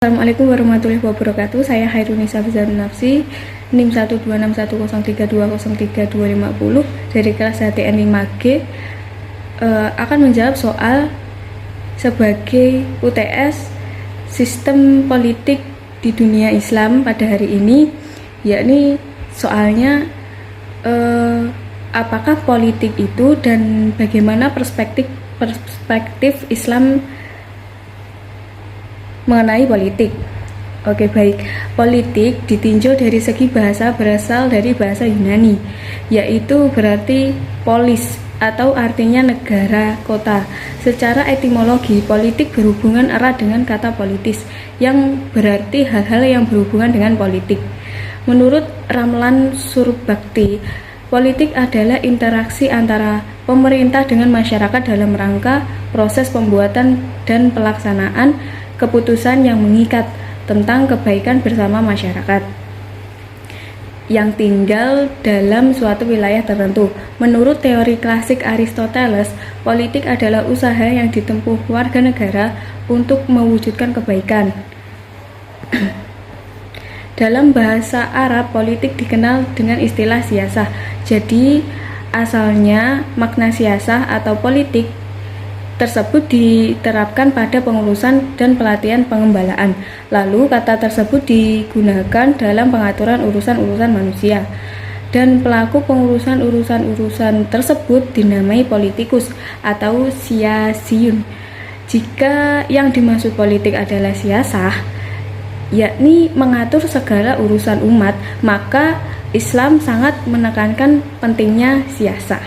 Assalamualaikum warahmatullahi wabarakatuh. Saya Hairunisa Bizarun Nafsi, NIM 1261033203250 dari kelas HTN 5G, akan menjawab soal sebagai UTS sistem politik di dunia Islam pada hari ini, yakni soalnya apakah politik itu dan bagaimana perspektif Islam mengenai politik. Oke, baik. Politik ditinjau dari segi bahasa berasal dari bahasa Yunani, yaitu berarti polis atau artinya negara, kota. Secara etimologi, politik berhubungan erat dengan kata politis yang berarti hal-hal yang berhubungan dengan politik. Menurut Ramlan Surbakti, politik adalah interaksi antara pemerintah dengan masyarakat dalam rangka proses pembuatan dan pelaksanaan keputusan yang mengikat tentang kebaikan bersama masyarakat yang tinggal dalam suatu wilayah tertentu. Menurut teori klasik Aristoteles, politik adalah usaha yang ditempuh warga negara untuk mewujudkan kebaikan. Dalam bahasa Arab, politik dikenal dengan istilah siasah. Jadi, asalnya makna siasah atau politik tersebut diterapkan pada pengurusan dan pelatihan pengembalaan. Lalu kata tersebut digunakan dalam pengaturan urusan-urusan manusia. Dan pelaku pengurusan urusan-urusan tersebut dinamai politikus atau siasiyun. Jika yang dimaksud politik adalah siasah, yakni mengatur segala urusan umat, maka Islam sangat menekankan pentingnya siasah.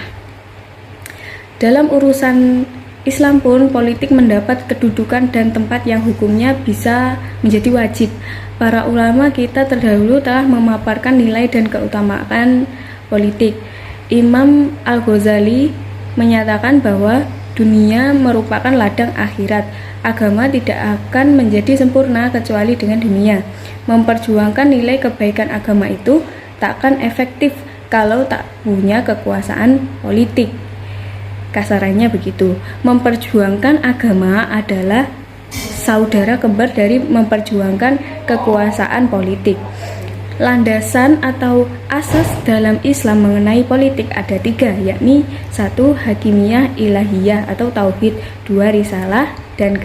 Dalam urusan Islam pun, politik mendapat kedudukan dan tempat yang hukumnya bisa menjadi wajib. Para ulama kita terdahulu telah memaparkan nilai dan keutamaan politik. Imam Al-Ghazali menyatakan bahwa dunia merupakan ladang akhirat. Agama tidak akan menjadi sempurna kecuali dengan dunia. Memperjuangkan nilai kebaikan agama itu takkan efektif kalau tak punya kekuasaan politik. Kasarannya begitu. Memperjuangkan agama adalah saudara kembar dari memperjuangkan kekuasaan politik. Landasan atau asas dalam Islam mengenai politik ada 3, yakni 1. Hakimiyah ilahiyah atau tauhid, 2. Risalah, dan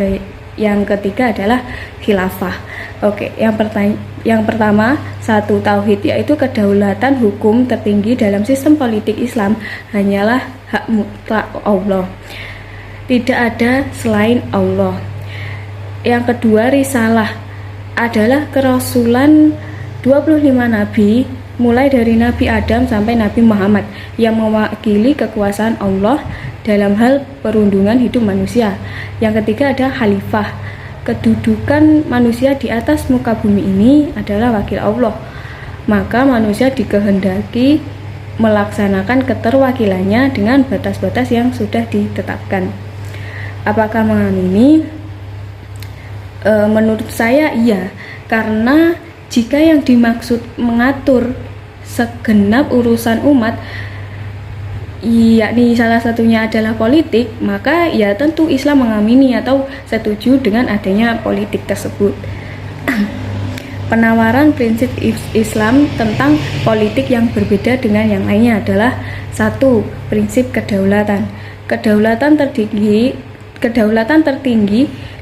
yang ketiga adalah khilafah. Oke, yang pertama 1. Tauhid, yaitu kedaulatan hukum tertinggi dalam sistem politik Islam hanyalah hak mutlak Allah. Tidak ada selain Allah. Yang kedua, risalah adalah kerasulan 25 nabi mulai dari Nabi Adam sampai Nabi Muhammad yang mewakili kekuasaan Allah dalam hal perundungan hidup manusia. Yang ketiga ada khalifah. Kedudukan manusia di atas muka bumi ini adalah wakil Allah. Maka manusia dikehendaki melaksanakan keterwakilannya dengan batas-batas yang sudah ditetapkan. Apakah mengamini? Menurut saya iya, karena jika yang dimaksud mengatur segenap urusan umat, yakni salah satunya adalah politik, maka ya tentu Islam mengamini atau setuju dengan adanya politik tersebut. Penawaran prinsip Islam tentang politik yang berbeda dengan yang lainnya adalah 1. Prinsip kedaulatan. Kedaulatan tertinggi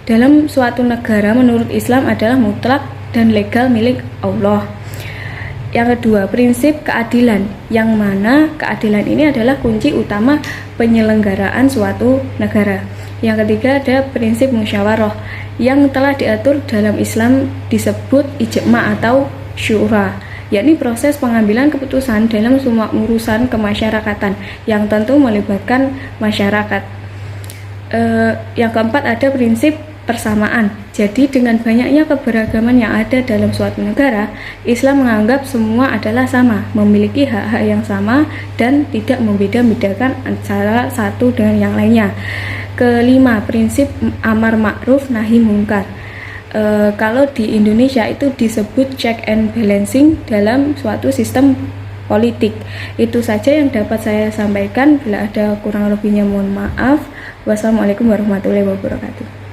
dalam suatu negara menurut Islam adalah mutlak dan legal milik Allah. Yang kedua, prinsip keadilan, yang mana keadilan ini adalah kunci utama penyelenggaraan suatu negara. Yang ketiga ada prinsip musyawarah, yang telah diatur dalam Islam disebut ijma atau syura, yakni proses pengambilan keputusan dalam semua urusan kemasyarakatan yang tentu melibatkan masyarakat. Yang keempat ada prinsip persamaan. Jadi dengan banyaknya keberagaman yang ada dalam suatu negara, Islam menganggap semua adalah sama, memiliki hak-hak yang sama dan tidak membeda-bedakan antara satu dengan yang lainnya. Kelima, prinsip amar ma'ruf nahi mungkar. Kalau di Indonesia itu disebut check and balancing dalam suatu sistem politik. Itu saja yang dapat saya sampaikan. Bila ada kurang lebihnya mohon maaf. Wassalamualaikum warahmatullahi wabarakatuh.